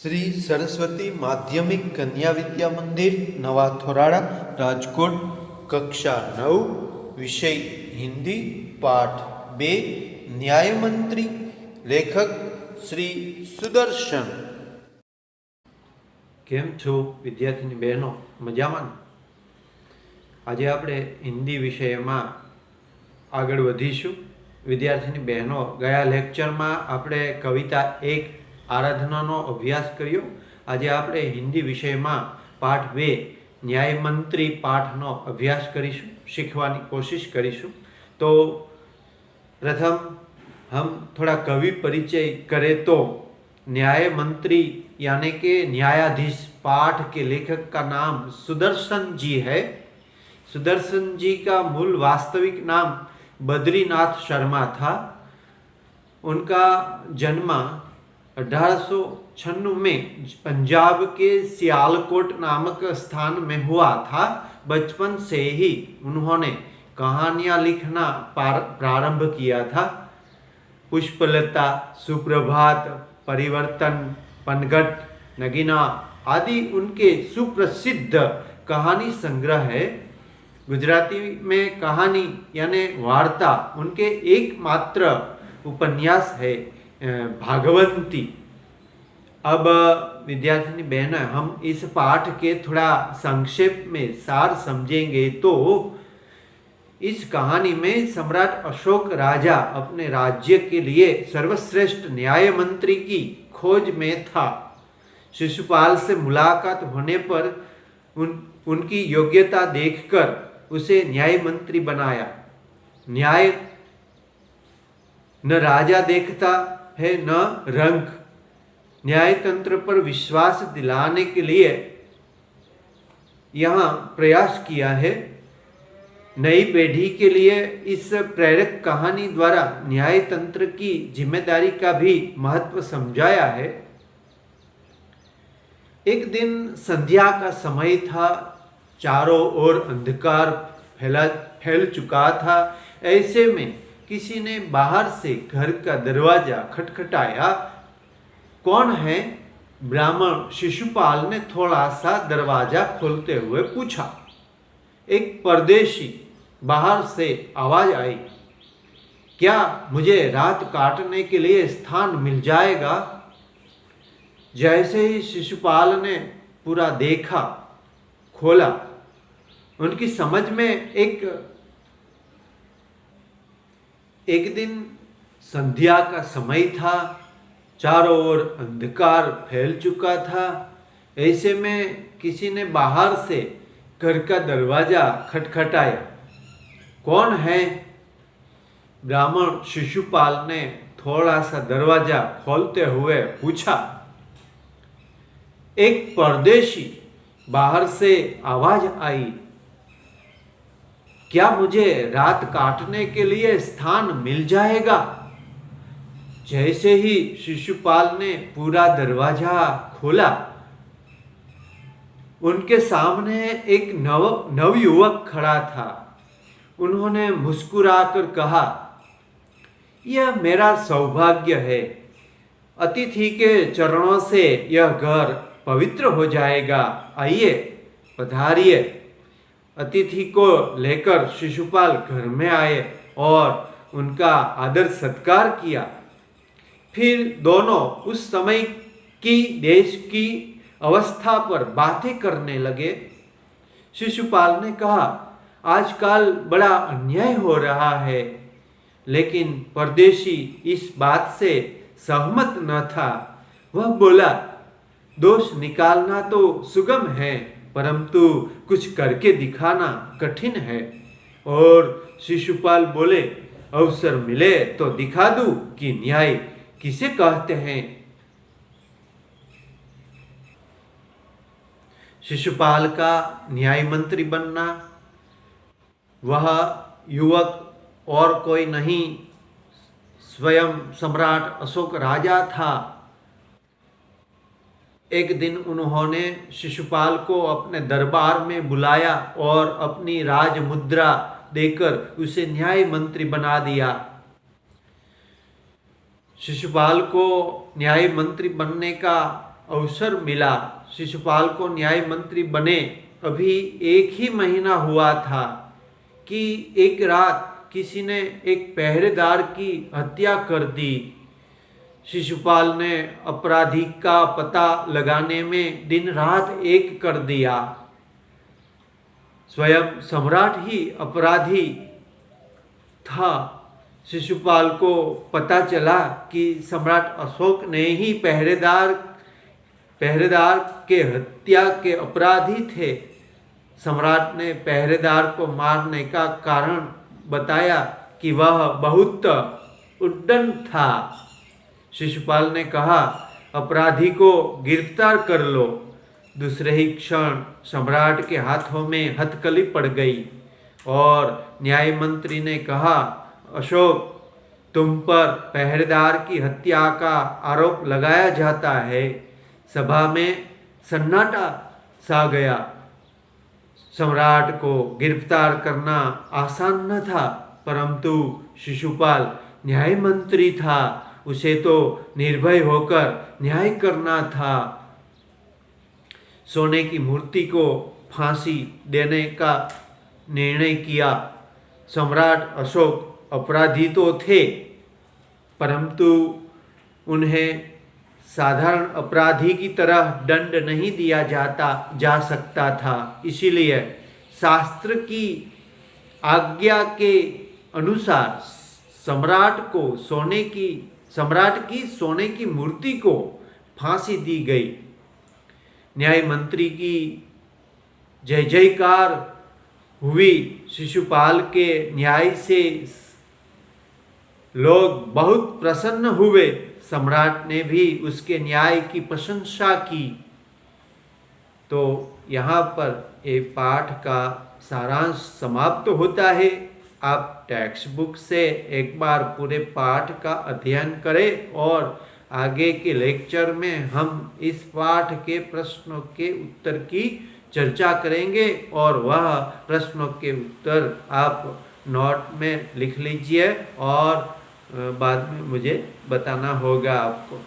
श्री सरस्वती माध्यमिक कन्या विद्या मंदिर नवा थोराड़ा राजकोट कक्षा 9 विषय हिंदी पाठ 2 न्याय मंत्री लेखक श्री सुदर्शन। केम छो विद्यार्थी बहनों मजामां? आज आपणे हिंदी विषय में आगळ वधीशुं। विद्यार्थी बहनों, गया लेक्चर में आपणे कविता 1 आराधनानो अभ्यास कर्यो। आज आपणे हिंदी विषय में पाठ 2 न्याय मंत्री पाठनो अभ्यास करीशुं, शीखवानी कोशिश करीशुं। तो प्रथम हम थोड़ा कवि परिचय करें तो न्याय मंत्री यानी कि न्यायाधीश पाठ के लेखक का नाम सुदर्शन जी है। सुदर्शन जी का मूल वास्तविक नाम बद्रीनाथ शर्मा था। उनका जन्म 1896 में पंजाब के सियालकोट नामक स्थान में हुआ था। बचपन से ही उन्होंने कहानियां लिखना प्रारंभ किया था। पुष्पलता, सुप्रभात, परिवर्तन, पनघट, नगीना आदि उनके सुप्रसिद्ध कहानी संग्रह है। गुजराती में कहानी यानी वार्ता उनके एकमात्र उपन्यास है भागवंती। अब विद्यार्थी बहन, हम इस पाठ के थोड़ा संक्षेप में सार समझेंगे तो इस कहानी में सम्राट अशोक राजा अपने राज्य के लिए सर्वश्रेष्ठ न्याय मंत्री की खोज में था। शिशुपाल से मुलाकात होने पर उनकी योग्यता देखकर उसे न्याय मंत्री बनाया। न्याय न राजा देखता है न रंग। न्याय तंत्र पर विश्वास दिलाने के लिए यहाँ प्रयास किया है। नई पीढ़ी के लिए इस प्रेरक कहानी द्वारा न्याय तंत्र की जिम्मेदारी का भी महत्व समझाया है। एक दिन संध्या का समय था। चारों ओर अंधकार फैल चुका था। ऐसे में किसी ने बाहर से घर का दरवाजा खटखटाया। कौन है? ब्राह्मण शिशुपाल ने थोड़ा सा दरवाजा खोलते हुए पूछा। एक परदेशी बाहर से आवाज आई, क्या मुझे रात काटने के लिए स्थान मिल जाएगा? जैसे ही शिशुपाल ने पूरा देखा, खोला, उनकी समझ में एक दिन संध्या का समय था। चारों ओर अंधकार फैल चुका था। ऐसे में किसी ने बाहर से घर का दरवाजा खटखटाया। कौन है? ब्राह्मण शिशुपाल ने थोड़ा सा दरवाजा खोलते हुए पूछा। एक परदेशी बाहर से आवाज आई, क्या मुझे रात काटने के लिए स्थान मिल जाएगा? जैसे ही शिशुपाल ने पूरा दरवाजा खोला, उनके सामने एक नवयुवक खड़ा था। उन्होंने मुस्कुराकर कहा, यह मेरा सौभाग्य है। अतिथि के चरणों से यह घर पवित्र हो जाएगा। आइए, पधारिए। अतिथि को लेकर शिशुपाल घर में आए और उनका आदर सत्कार किया। फिर दोनों उस समय की देश की अवस्था पर बातें करने लगे। शिशुपाल ने कहा, आजकल बड़ा अन्याय हो रहा है। लेकिन परदेशी इस बात से सहमत न था। वह बोला, दोष निकालना तो सुगम है, परंतु कुछ करके दिखाना कठिन है। और शिशुपाल बोले, अवसर मिले तो दिखा दूं कि न्याय किसे कहते हैं। शिशुपाल का न्याय मंत्री बनना, वह युवक और कोई नहीं, स्वयं सम्राट अशोक राजा था। एक दिन उन्होंने शिशुपाल को अपने दरबार में बुलाया और अपनी राज मुद्रा देकर उसे न्याय मंत्री बना दिया। शिशुपाल को न्याय मंत्री बनने का अवसर मिला। शिशुपाल को न्याय मंत्री बने अभी 1 ही महीना हुआ था कि एक रात किसी ने एक पहरेदार की हत्या कर दी। शिशुपाल ने अपराधी का पता लगाने में दिन रात एक कर दिया। स्वयं सम्राट ही अपराधी था। शिशुपाल को पता चला कि सम्राट अशोक ने ही पहरेदार के हत्या के अपराधी थे। सम्राट ने पहरेदार को मारने का कारण बताया कि वह बहुत उद्दंड था। शिशुपाल ने कहा, अपराधी को गिरफ्तार कर लो। दूसरे ही क्षण सम्राट के हाथों में हथकड़ी पड़ गई और न्याय मंत्री ने कहा, अशोक, तुम पर पहरेदार की हत्या का आरोप लगाया जाता है। सभा में सन्नाटा छा गया। सम्राट को गिरफ्तार करना आसान न था, परंतु शिशुपाल न्याय मंत्री था, उसे तो निर्भय होकर न्याय करना था। सोने की मूर्ति को फांसी देने का निर्णय किया। सम्राट अशोक अपराधी तो थे, परंतु उन्हें साधारण अपराधी की तरह दंड नहीं दिया जा सकता था। इसीलिए शास्त्र की आज्ञा के अनुसार सम्राट की सोने की मूर्ति को फांसी दी गई। न्याय मंत्री की जय जयकार हुई। शिशुपाल के न्याय से लोग बहुत प्रसन्न हुए। सम्राट ने भी उसके न्याय की प्रशंसा की। तो यहाँ पर ये पाठ का सारांश समाप्त होता है। आप टेक्स्ट बुक से एक बार पूरे पाठ का अध्ययन करें और आगे के लेक्चर में हम इस पाठ के प्रश्नों के उत्तर की चर्चा करेंगे और वह प्रश्नों के उत्तर आप नोट में लिख लीजिए और बाद में मुझे बताना होगा आपको।